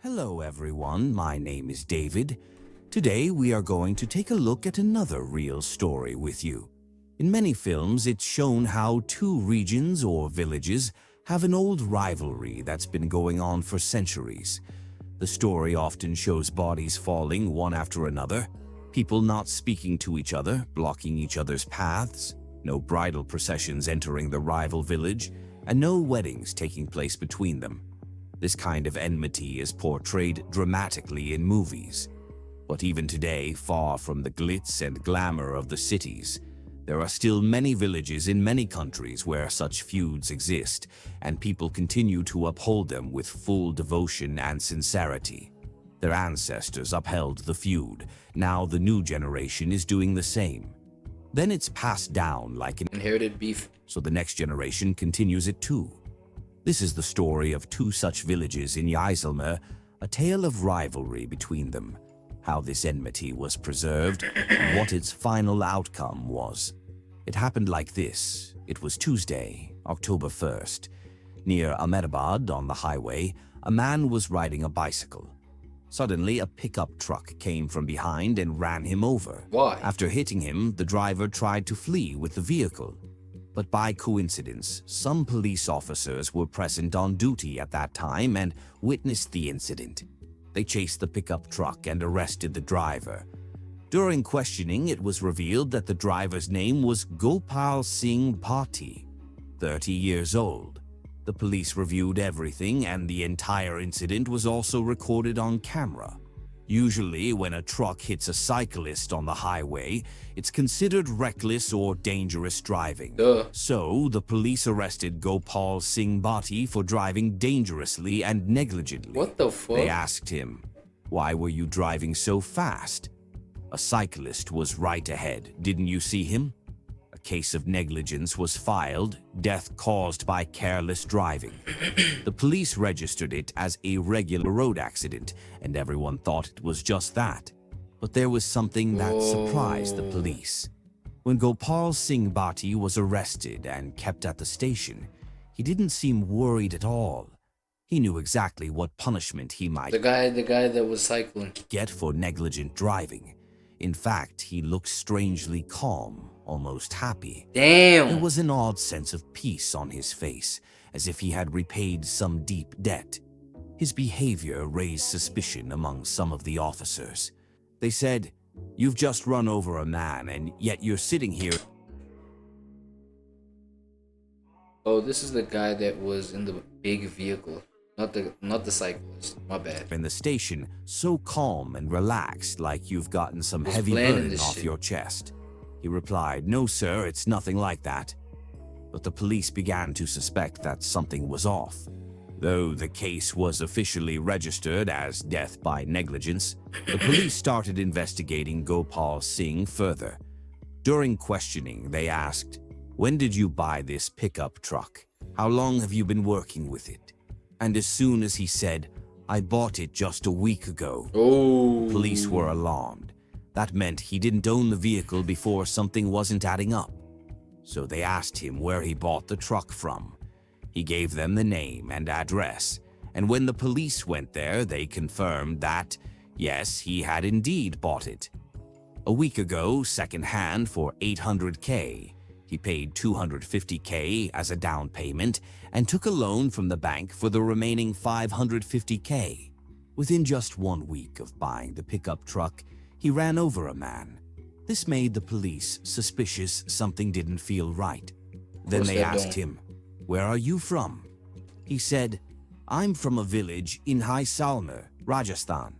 Hello everyone, my name is David. Today we are going to take a look at another real story with you. In many films, it's shown how two regions or villages have an old rivalry that's been going on for centuries. The story often shows bodies falling one after another, people not speaking to each other, blocking each other's paths, no bridal processions entering the rival village, and no weddings taking place between them. This kind of enmity is portrayed dramatically in movies. But even today, far from the glitz and glamour of the cities, there are still many villages in many countries where such feuds exist, and people continue to uphold them with full devotion and sincerity. Their ancestors upheld the feud. Now the new generation is doing the same. Then it's passed down like an inherited beef. So the next generation continues it too. This is the story of two such villages in Jaisalmer, a tale of rivalry between them, how this enmity was preserved, and what its final outcome was. It happened like this. It was Tuesday, October 1st. Near Ahmedabad on the highway, a man was riding a bicycle. Suddenly, a pickup truck came from behind and ran him over. Why? After hitting him, the driver tried to flee with the vehicle. But by coincidence, some police officers were present on duty at that time and witnessed the incident. They chased the pickup truck and arrested the driver. During questioning, it was revealed that the driver's name was Gopal Singh Bhatti, 30 years old. The police reviewed everything, and the entire incident was also recorded on camera. Usually, when a truck hits a cyclist on the highway, it's considered reckless or dangerous driving. Duh. So, the police arrested Gopal Singh Bhatti for driving dangerously and negligently. What the fuck? They asked him, "Why were you driving so fast?" "A cyclist was right ahead. Didn't you see him?" A case of negligence was filed, death caused by careless driving. The police registered it as a regular road accident, and everyone thought it was just that. But there was something that surprised the police. When Gopal Singh Bhatti was arrested and kept at the station, he didn't seem worried at all. He knew exactly what punishment he might The guy that was cycling. get for negligent driving. In fact, he looked strangely calm, almost happy. Damn. There was an odd sense of peace on his face, as if he had repaid some deep debt. His behavior raised suspicion among some of the officers. They said, "You've just run over a man, and yet you're sitting here." Oh, this is the guy that was in the big vehicle, not the cyclist. My bad. In the station, so calm and relaxed, like you've gotten some Just heavy planning burden this off shit. your chest. He replied, "No, sir, it's nothing like that." But the police began to suspect that something was off. Though the case was officially registered as death by negligence, the police started investigating Gopal Singh further. During questioning, they asked, "When did you buy this pickup truck? How long have you been working with it?" And as soon as he said, "I bought it just a week ago," Oh. police were alarmed. That meant he didn't own the vehicle before something wasn't adding up. So they asked him where he bought the truck from. He gave them the name and address, and when the police went there, they confirmed that, yes, he had indeed bought it. A week ago, second-hand for $800K. He paid $250K as a down payment and took a loan from the bank for the remaining $550K. Within just 1 week of buying the pickup truck, he ran over a man. This made the police suspicious something didn't feel right. Then they asked him, "Where are you from?" He said, "I'm from a village in Jaisalmer, Rajasthan."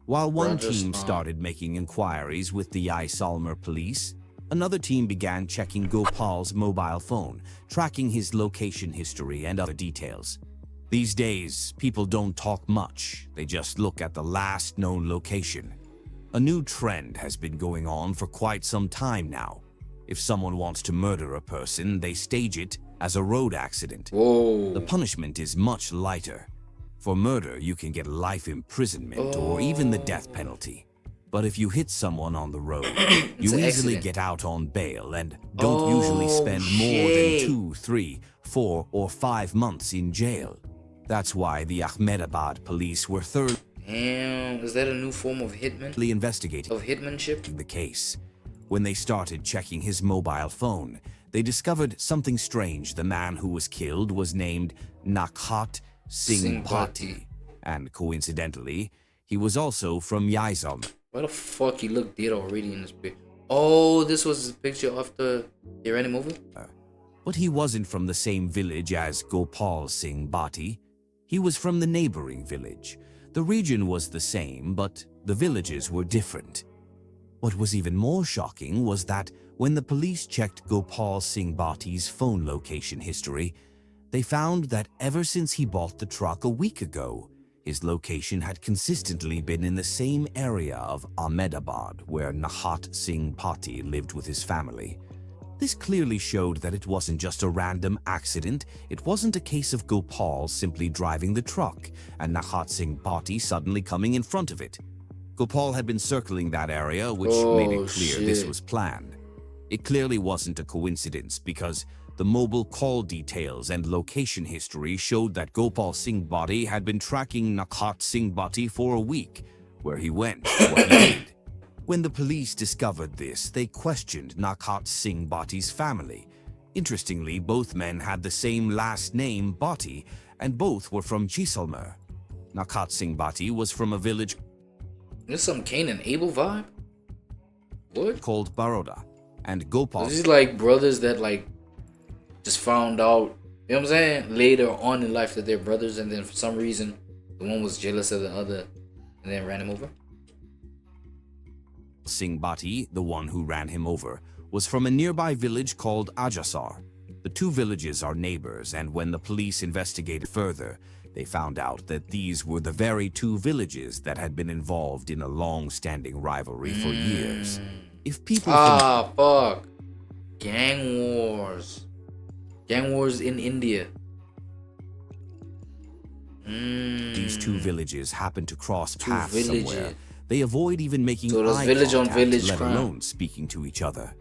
While one team started making inquiries with the Jaisalmer police, another team began checking Gopal's mobile phone, tracking his location history and other details. These days, people don't talk much, they just look at the last known location. A new trend has been going on for quite some time now. If someone wants to murder a person, they stage it as a road accident. Whoa. The punishment is much lighter. For murder, you can get life imprisonment or even the death penalty. But if you hit someone on the road, you easily get out on bail and don't usually spend more than 2, 3, 4, or 5 months in jail. That's why the Ahmedabad police were thoroughly Damn, is that a new form of hitman? investigating Of hitmanship? the case. When they started checking his mobile phone, they discovered something strange. The man who was killed was named Natkhat Singh Bhatti, and coincidentally, he was also from Jaisalmer. Why the fuck he looked dead already in this picture? Oh, this was the picture after they ran him over? But he wasn't from the same village as Gopal Singh Bhatti. He was from the neighboring village. The region was the same, but the villages were different. What was even more shocking was that when the police checked Gopal Singh Bhatti's phone location history, they found that ever since he bought the truck a week ago, his location had consistently been in the same area of Ahmedabad where Natkhat Singh Bhatti lived with his family. This clearly showed that it wasn't just a random accident. It wasn't a case of Gopal simply driving the truck and Natkhat Singh Bhatti suddenly coming in front of it. Gopal had been circling that area, which made it clear this was planned. It clearly wasn't a coincidence because the mobile call details and location history showed that Gopal Singh Bhatti had been tracking Natkhat Singh Bhatti for a week, where he went, what he did. When the police discovered this, they questioned Natkhat Singh Bhatti's family. Interestingly, both men had the same last name, Bhatti, and both were from Jaisalmer. Natkhat Singh Bhatti was from a village This some Cain and Abel vibe? What? called Baroda, and Gopal. This is like brothers that like just found out, you know what I'm saying, later on in life that they're brothers, and then for some reason the one was jealous of the other and then ran him over. Singh Bhatti, the one who ran him over, was from a nearby village called Ajasar. The two villages are neighbors, and when the police investigated further, they found out that these were the very two villages that had been involved in a long-standing rivalry for years. If people fuck. Gang wars. Gang wars in India. these two villages happen to cross paths somewhere, they avoid even making eye village on contact, village let crime. alone speaking to each other.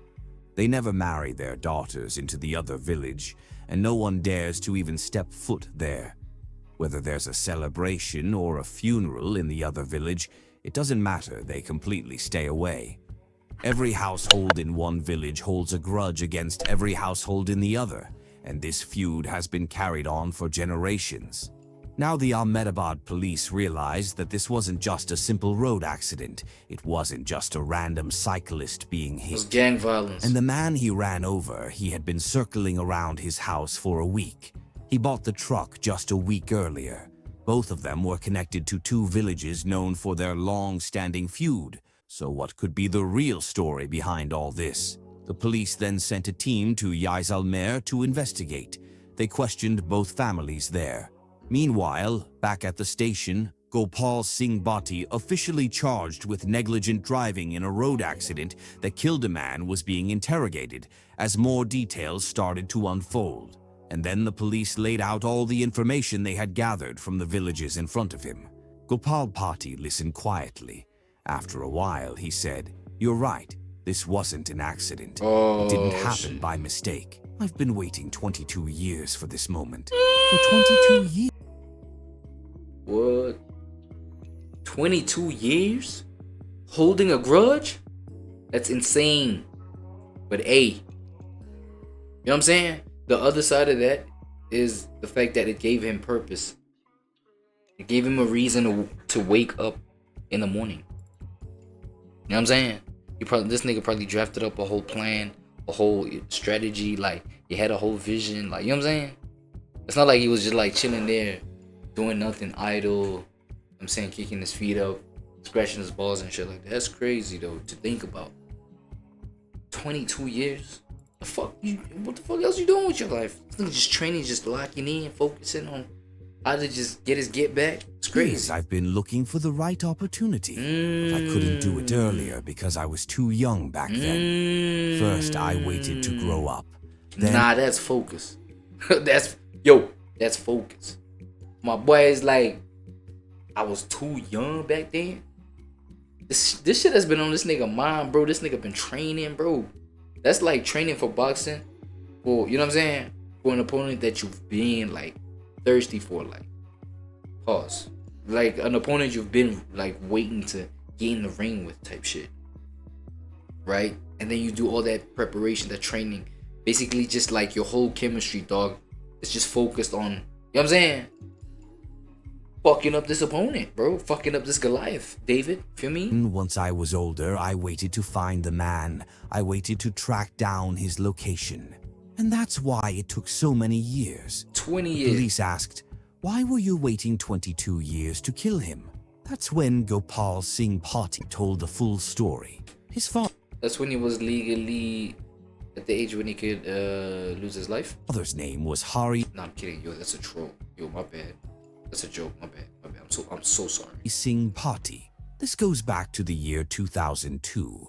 They never marry their daughters into the other village, and no one dares to even step foot there. Whether there's a celebration or a funeral in the other village, it doesn't matter, they completely stay away. Every household in one village holds a grudge against every household in the other, and this feud has been carried on for generations. Now the Ahmedabad police realized that this wasn't just a simple road accident. It wasn't just a random cyclist being hit. It was gang violence. And the man he ran over, he had been circling around his house for a week. He bought the truck just a week earlier. Both of them were connected to two villages known for their long-standing feud. So what could be the real story behind all this? The police then sent a team to Jaisalmer to investigate. They questioned both families there. Meanwhile, back at the station, Gopal Singh Bhatti, officially charged with negligent driving in a road accident that killed a man, was being interrogated as more details started to unfold. And then the police laid out all the information they had gathered from the villages in front of him. Gopal Bhatti listened quietly. After a while, he said, "You're right. This wasn't an accident. It didn't happen by mistake. I've been waiting 22 years for this moment. For 22 years. What? 22 years? Holding a grudge? That's insane. But hey, you know what I'm saying? The other side of that is the fact that it gave him purpose. It gave him a reason to wake up in the morning. You know what I'm saying? This nigga probably drafted up a whole plan, a whole strategy, like he had a whole vision, like, you know what I'm saying? It's not like he was just like chilling there, doing nothing, idle, I'm saying, kicking his feet up, scratching his balls and shit like that. That's crazy though to think about. 22 years? What the fuck else you doing with your life? This nigga just training, just locking in, focusing on how to just get his get back. It's crazy. I've been looking for the right opportunity. But I couldn't do it earlier because I was too young back then. First, I waited to grow up. Then, nah, that's focus. That's focus. My boy is like, I was too young back then. This shit has been on this nigga mind, bro. This nigga been training, bro. That's like training for boxing, for, you know what I'm saying? For an opponent that you've been like thirsty for, like, Pause. Like an opponent you've been like waiting to get in the ring with type shit. Right? And then you do all that preparation, that training. Basically just like your whole chemistry, dog. It's just focused on, you know what I'm saying? Fucking up this opponent, bro. Fucking up this Goliath. David, feel me? Once I was older, I waited to find the man. I waited to track down his location. And that's why it took so many years. 20 The years. police asked, why were you waiting 22 years to kill him? That's when Gopal Singh Pati told the full story. His That's when he was legally at the age when he could lose his life. father's name was Hari Nah, I'm kidding. Yo, that's a troll. Yo, my bad. That's a joke. My bad. My bad. I'm so sorry. Singh Pati. This goes back to the year 2002.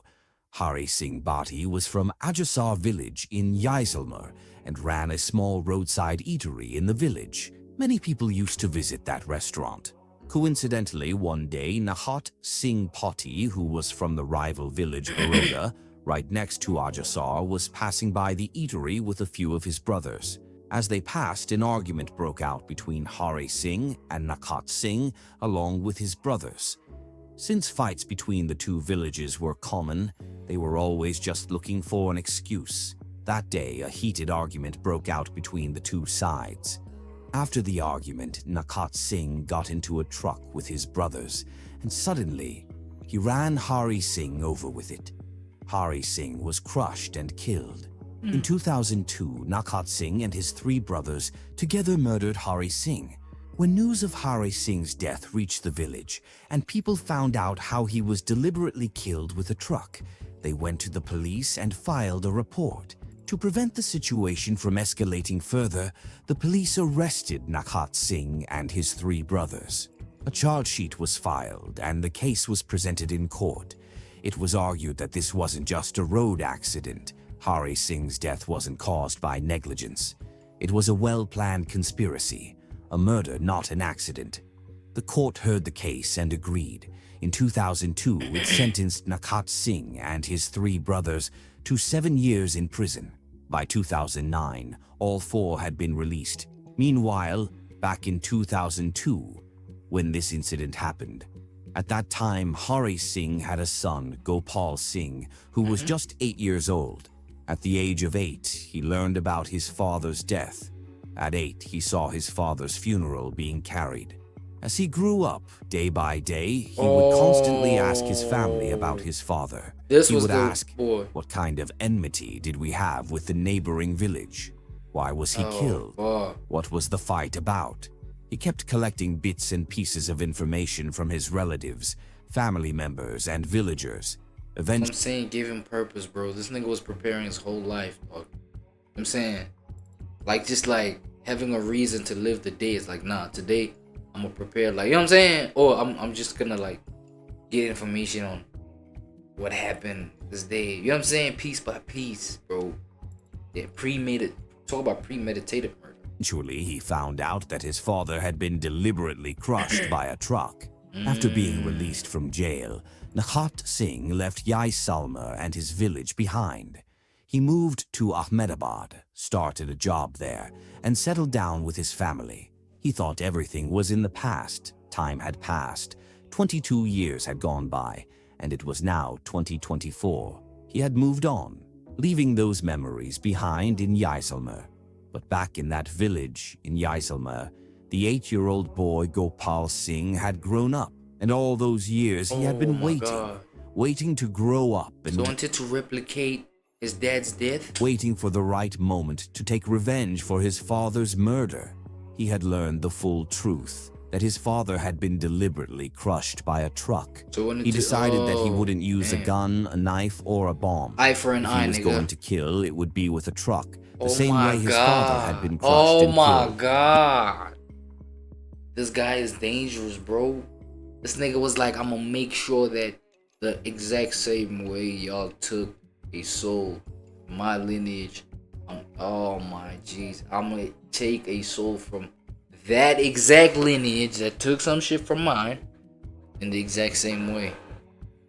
Hari Singh Bhatti was from Ajasar village in Jaisalmer and ran a small roadside eatery in the village. Many people used to visit that restaurant. Coincidentally, one day, Natkhat Singh Pati, who was from the rival village Baroda, right next to Ajasar, was passing by the eatery with a few of his brothers. As they passed, an argument broke out between Hari Singh and Natkhat Singh, along with his brothers. Since fights between the two villages were common, they were always just looking for an excuse. That day, a heated argument broke out between the two sides. After the argument, Natkhat Singh got into a truck with his brothers, and suddenly, he ran Hari Singh over with it. Hari Singh was crushed and killed. In 2002, Natkhat Singh and his 3 brothers together murdered Hari Singh. When news of Hari Singh's death reached the village, and people found out how he was deliberately killed with a truck, they went to the police and filed a report. To prevent the situation from escalating further, the police arrested Natkhat Singh and his 3 brothers. A charge sheet was filed and the case was presented in court. It was argued that this wasn't just a road accident. Hari Singh's death wasn't caused by negligence. It was a well-planned conspiracy, a murder, not an accident. The court heard the case and agreed. In 2002, it sentenced Natkhat Singh and his 3 brothers to 7 years in prison. By 2009, all 4 had been released. Meanwhile, back in 2002, when this incident happened, at that time, Hari Singh had a son, Gopal Singh, who was just 8 years old. At the age of 8, he learned about his father's death. At 8, he saw his father's funeral being carried. As he grew up, day by day, he would constantly ask his family about his father. He would ask, what kind of enmity did we have with the neighboring village? Why was he killed? What was the fight about? He kept collecting bits and pieces of information from his relatives, family members, and villagers. Eventually, I'm saying give him purpose, bro. This nigga was preparing his whole life, dog. I'm saying, like, just like having a reason to live the day. It's like, nah, today I'm gonna prepare, like, you know what I'm saying? Or I'm just gonna like get information on what happened this day. You know what I'm saying? Piece by piece, bro. Yeah, talk about premeditated murder. Eventually, he found out that his father had been deliberately crushed by a truck. After being released from jail, Natkhat Singh left Jaisalmer and his village behind. He moved to Ahmedabad, started a job there, and settled down with his family. He thought everything was in the past. Time had passed. 22 years had gone by, and it was now 2024. He had moved on, leaving those memories behind in Jaisalmer. But back in that village in Jaisalmer, the 8-year-old boy Gopal Singh had grown up, and all those years he had been waiting to grow up and wanted to replicate his dad's death, waiting for the right moment to take revenge for his father's murder. He had learned the full truth, that his father had been deliberately crushed by a truck. So he decided that he wouldn't use a gun, a knife, or a bomb. Eye for an eye, if he was going to kill, it would be with a truck, the same way his father had been crushed and killed. Oh my god. This guy is dangerous, bro. This nigga was like, I'm gonna make sure that the exact same way y'all took a soul, my lineage, oh my jeez, I'm gonna take a soul from that exact lineage that took some shit from mine in the exact same way.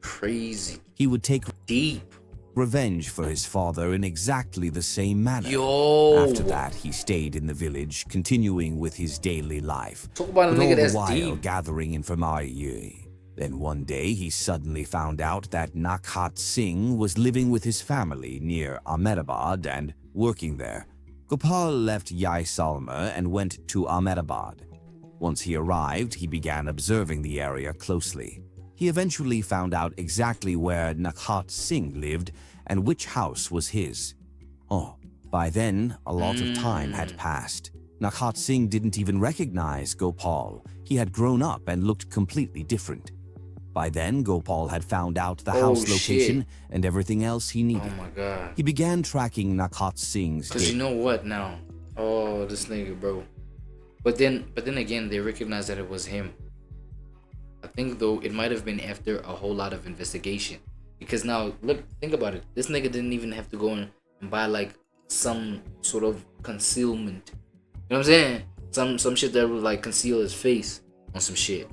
Crazy. He would take deep. revenge for his father in exactly the same manner. Yo. After that, he stayed in the village, continuing with his daily life, Talk about a but nigga all the that's while deep. gathering information. Then one day, he suddenly found out that Natkhat Singh was living with his family near Ahmedabad and working there. Gopal left Jaisalmer and went to Ahmedabad. Once he arrived, he began observing the area closely. He eventually found out exactly where Natkhat Singh lived and which house was his. Oh, by then, a lot of time had passed. Natkhat Singh didn't even recognize Gopal. He had grown up and looked completely different. By then, Gopal had found out the house location and everything else he needed. Oh my god. He began tracking Natkhat Singh's Cause you know what now? Oh, this nigga, bro. But then again, they recognized that it was him. I think though it might have been after a whole lot of investigation. Because now, look, think about it. This nigga didn't even have to go and buy like some sort of concealment. You know what I'm saying? Some shit that would like conceal his face on some shit.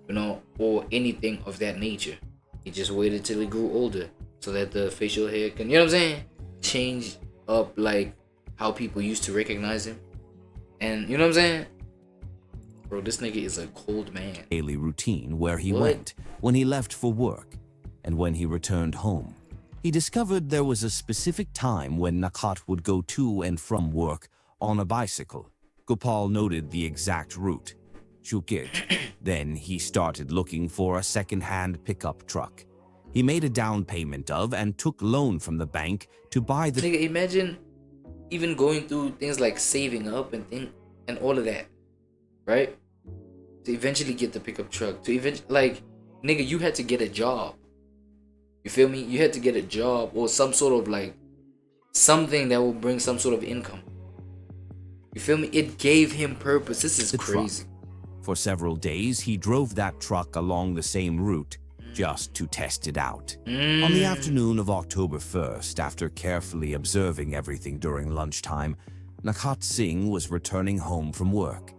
You know, or anything of that nature. He just waited till he grew older so that the facial hair can, you know what I'm saying, change up like how people used to recognize him. And you know what I'm saying? Bro, this nigga is a cold man. Daily routine where he went when he left for work and when he returned home. He discovered there was a specific time when Natkhat would go to and from work on a bicycle. Gopal noted the exact route. Then he started looking for a second-hand pickup truck. He made a down payment of and took loan from the bank to buy the... Nigga, imagine even going through things like saving up and all of that, right? To eventually get the pickup truck. To even like, nigga, you had to get a job. You feel me? You had to get a job or some sort of like something that will bring some sort of income. You feel me? It gave him purpose. This is crazy. Truck. For several days, he drove that truck along the same route just to test it out. On the afternoon of October 1st, after carefully observing everything during lunchtime, Natkhat Singh was returning home from work,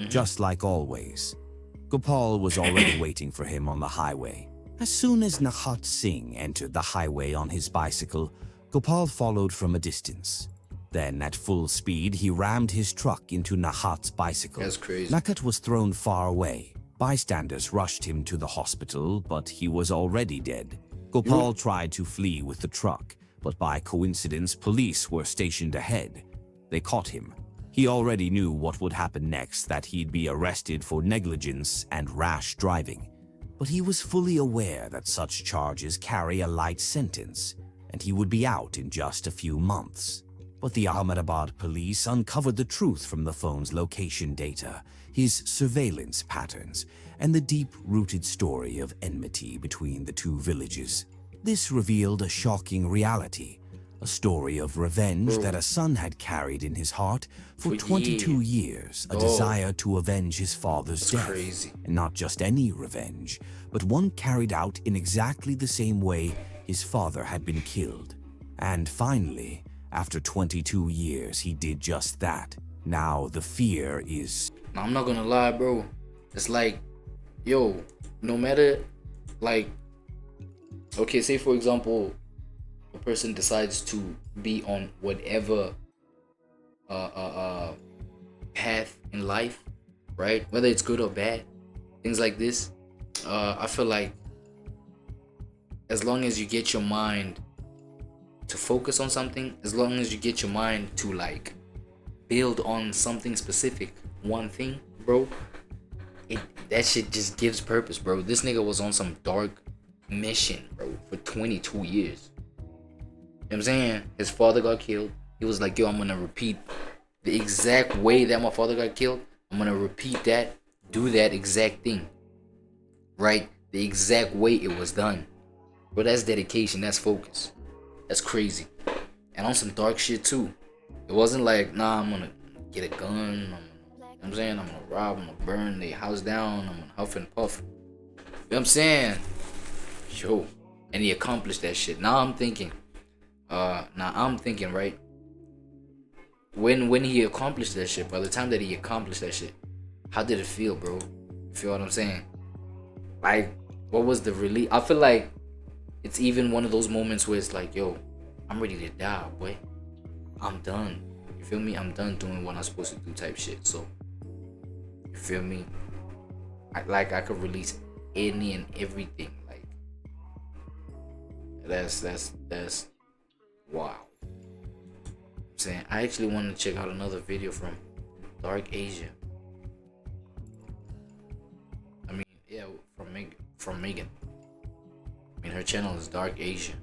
just like always. Gopal was already waiting for him on the highway. As soon as Natkhat Singh entered the highway on his bicycle, Gopal followed from a distance. Then, at full speed, he rammed his truck into Natkhat's bicycle. That's crazy. Natkhat was thrown far away. Bystanders rushed him to the hospital, but he was already dead. Gopal tried to flee with the truck, but by coincidence, police were stationed ahead. They caught him. He already knew what would happen next, that he'd be arrested for negligence and rash driving. But he was fully aware that such charges carry a light sentence, and he would be out in just a few months. But the Ahmedabad police uncovered the truth from the phone's location data, his surveillance patterns, and the deep-rooted story of enmity between the two villages. This revealed a shocking reality, a story of revenge that a son had carried in his heart for 22 years, a desire to avenge his father's death. Crazy. And not just any revenge, but one carried out in exactly the same way his father had been killed. And finally, after 22 years, he did just that. Now the fear is... Now, I'm not gonna lie, bro. It's like, yo, no matter, like, okay, say for example, a person decides to be on whatever path in life, right? Whether it's good or bad, things like this. I feel like as long as you get your mind to focus on something, as long as you get your mind to like build on something specific, one thing, bro, that shit just gives purpose, bro. This nigga was on some dark mission, bro, for 22 years. You know what I'm saying? His father got killed. He was like, yo, I'm gonna repeat the exact way that my father got killed. I'm gonna repeat that, do that exact thing, right? The exact way it was done. Bro, that's dedication, that's focus. That's crazy. And on some dark shit too. It wasn't like, nah, I'm gonna get a gun, you know what I'm saying? I'm gonna rob, I'm gonna burn their house down, I'm gonna huff and puff. You know what I'm saying? Yo. And he accomplished that shit. Now I'm thinking, right? When he accomplished that shit, by the time that he accomplished that shit, how did it feel, bro? You feel what I'm saying? Like, what was the relief? I feel like it's even one of those moments where it's like, yo, I'm ready to die, boy. I'm done. You feel me? I'm done doing what I'm supposed to do type shit. So, you feel me? I could release any and everything. Like, that's wow. I'm saying, I actually wanted to check out another video from Dark Asia. I mean, yeah, from Megan. I mean, her channel is Dark Asia.